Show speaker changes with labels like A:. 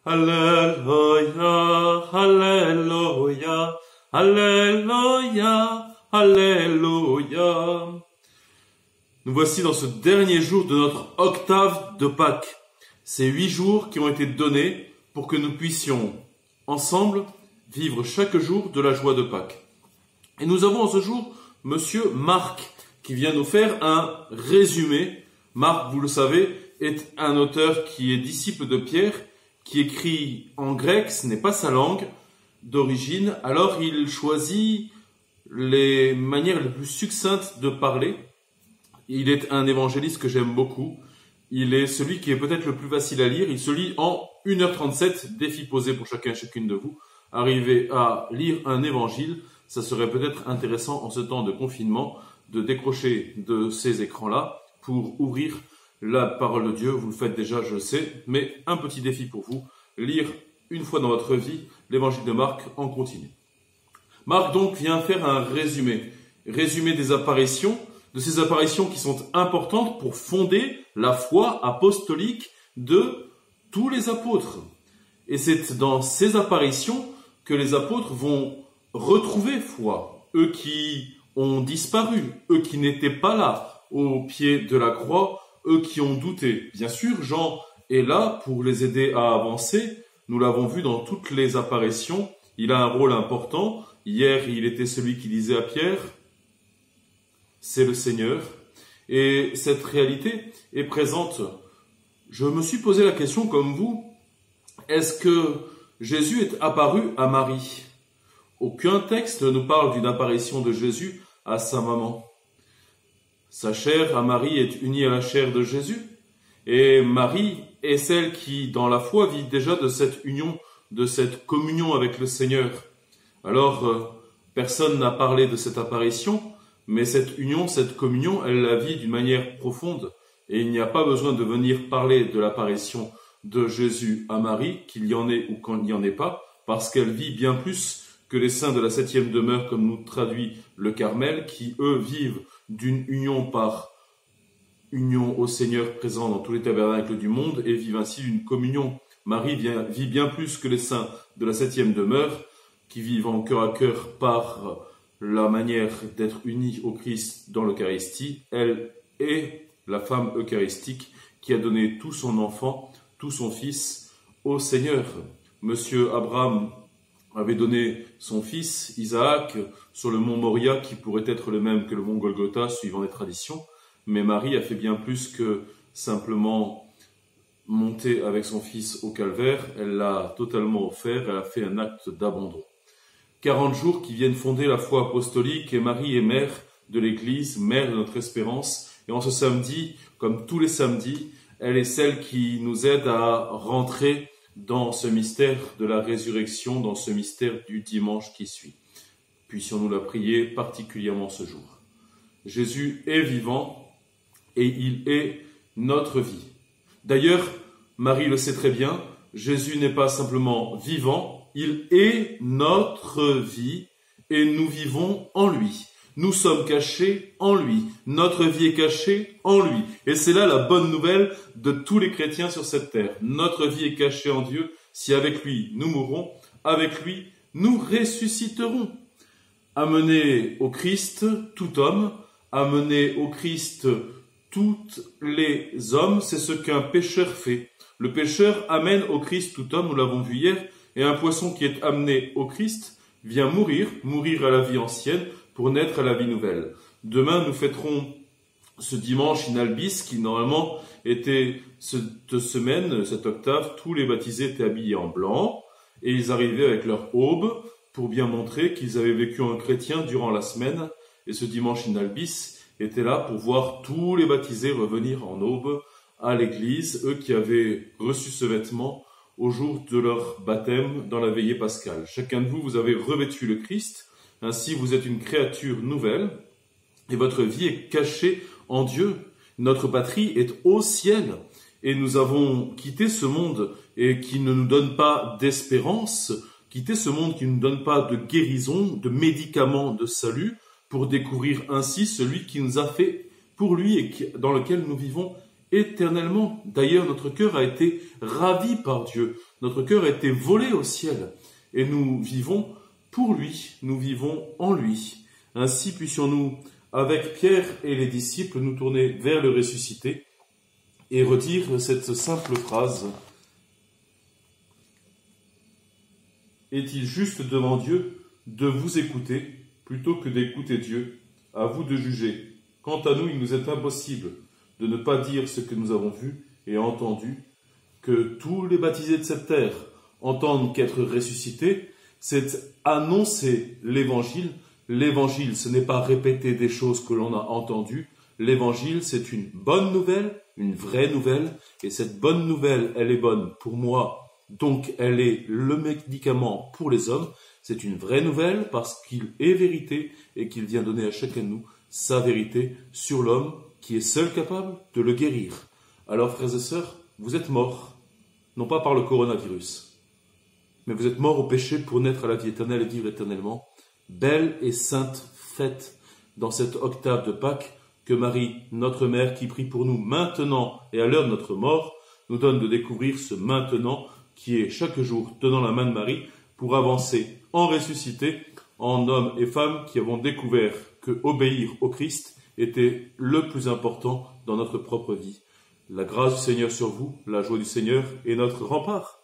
A: Alléluia, Alléluia, Alléluia, Alléluia. Nous voici dans ce dernier jour de notre octave de Pâques. Ces 8 jours qui ont été donnés pour que nous puissions, ensemble, vivre chaque jour de la joie de Pâques. Et nous avons en ce jour Monsieur Marc qui vient nous faire un résumé. Marc, vous le savez, est un auteur qui est disciple de Pierre, qui écrit en grec, ce n'est pas sa langue d'origine, alors il choisit les manières les plus succinctes de parler. Il est un évangéliste que j'aime beaucoup. Il est celui qui est peut-être le plus facile à lire. Il se lit en 1h37, défi posé pour chacun et chacune de vous. Arriver à lire un évangile, ça serait peut-être intéressant en ce temps de confinement de décrocher de ces écrans-là pour ouvrir la parole de Dieu. Vous le faites déjà, je le sais, mais un petit défi pour vous, lire une fois dans votre vie l'évangile de Marc en continu. Marc donc vient faire un résumé des apparitions, de ces apparitions qui sont importantes pour fonder la foi apostolique de tous les apôtres. Et c'est dans ces apparitions que les apôtres vont retrouver foi, eux qui ont disparu, eux qui n'étaient pas là au pied de la croix, eux qui ont douté. Bien sûr, Jean est là pour les aider à avancer. Nous l'avons vu dans toutes les apparitions. Il a un rôle important. Hier, il était celui qui disait à Pierre, c'est le Seigneur. Et cette réalité est présente. Je me suis posé la question comme vous, est-ce que Jésus est apparu à Marie? Aucun texte ne nous parle d'une apparition de Jésus à sa maman. Sa chair à Marie est unie à la chair de Jésus. Et Marie est celle qui, dans la foi, vit déjà de cette union, de cette communion avec le Seigneur. Alors, personne n'a parlé de cette apparition, mais cette union, cette communion, elle la vit d'une manière profonde. Et il n'y a pas besoin de venir parler de l'apparition de Jésus à Marie, qu'il y en ait ou qu'il n'y en ait pas, parce qu'elle vit bien plus que les saints de la 7e demeure, comme nous traduit le Carmel, qui, eux, vivent d'une union par union au Seigneur présent dans tous les tabernacles du monde et vivent ainsi d'une communion. Marie vit bien plus que les saints de la 7e demeure, qui vivent en cœur à cœur par la manière d'être unis au Christ dans l'Eucharistie. Elle est la femme eucharistique qui a donné tout son enfant, tout son fils au Seigneur. Monsieur Abraham avait donné son fils, Isaac, sur le mont Moria, qui pourrait être le même que le mont Golgotha, suivant les traditions. Mais Marie a fait bien plus que simplement monter avec son fils au calvaire. Elle l'a totalement offert, elle a fait un acte d'abandon. 40 jours qui viennent fonder la foi apostolique, et Marie est mère de l'Église, mère de notre espérance. Et en ce samedi, comme tous les samedis, elle est celle qui nous aide à rentrer dans ce mystère de la résurrection, dans ce mystère du dimanche qui suit. Puissions-nous la prier particulièrement ce jour. Jésus est vivant et il est notre vie. D'ailleurs, Marie le sait très bien, Jésus n'est pas simplement vivant, il est notre vie et nous vivons en lui. Nous sommes cachés en lui. Notre vie est cachée en lui. Et c'est là la bonne nouvelle de tous les chrétiens sur cette terre. Notre vie est cachée en Dieu. Si avec lui nous mourrons, avec lui nous ressusciterons. Amener au Christ tout homme, amener au Christ tous les hommes, c'est ce qu'un pécheur fait. Le pécheur amène au Christ tout homme, nous l'avons vu hier, et un poisson qui est amené au Christ vient mourir à la vie ancienne, pour naître à la vie nouvelle. Demain, nous fêterons ce dimanche in albis, qui normalement était cette semaine, cette octave, tous les baptisés étaient habillés en blanc, et ils arrivaient avec leur aube, pour bien montrer qu'ils avaient vécu en chrétien durant la semaine, et ce dimanche in albis était là pour voir tous les baptisés revenir en aube à l'église, eux qui avaient reçu ce vêtement au jour de leur baptême dans la veillée pascale. Chacun de vous, vous avez revêtu le Christ. Ainsi, vous êtes une créature nouvelle et votre vie est cachée en Dieu. Notre patrie est au ciel et nous avons quitté ce monde et qui ne nous donne pas d'espérance, quitté ce monde qui ne nous donne pas de guérison, de médicaments de salut, pour découvrir ainsi celui qui nous a fait pour lui et dans lequel nous vivons éternellement. D'ailleurs, notre cœur a été ravi par Dieu Notre cœur a été volé au ciel et nous vivons pour lui, nous vivons en lui. Ainsi puissions-nous, avec Pierre et les disciples, nous tourner vers le ressuscité et redire cette simple phrase. Est-il juste devant Dieu de vous écouter plutôt que d'écouter Dieu? À vous de juger. Quant à nous, il nous est impossible de ne pas dire ce que nous avons vu et entendu, que tous les baptisés de cette terre entendent qu'être ressuscités, c'est annoncer l'Évangile. L'Évangile, ce n'est pas répéter des choses que l'on a entendues. L'Évangile, c'est une bonne nouvelle, une vraie nouvelle, et cette bonne nouvelle, elle est bonne pour moi, donc elle est le médicament pour les hommes. C'est une vraie nouvelle parce qu'il est vérité et qu'il vient donner à chacun de nous sa vérité sur l'homme qui est seul capable de le guérir. Alors frères et sœurs, vous êtes morts, non pas par le coronavirus, mais vous êtes morts au péché pour naître à la vie éternelle et vivre éternellement. Belle et sainte fête dans cette octave de Pâques que Marie, notre mère, qui prie pour nous maintenant et à l'heure de notre mort, nous donne de découvrir ce maintenant qui est chaque jour tenant la main de Marie pour avancer en ressuscité, en hommes et femmes qui avons découvert que obéir au Christ était le plus important dans notre propre vie. La grâce du Seigneur sur vous, la joie du Seigneur est notre rempart.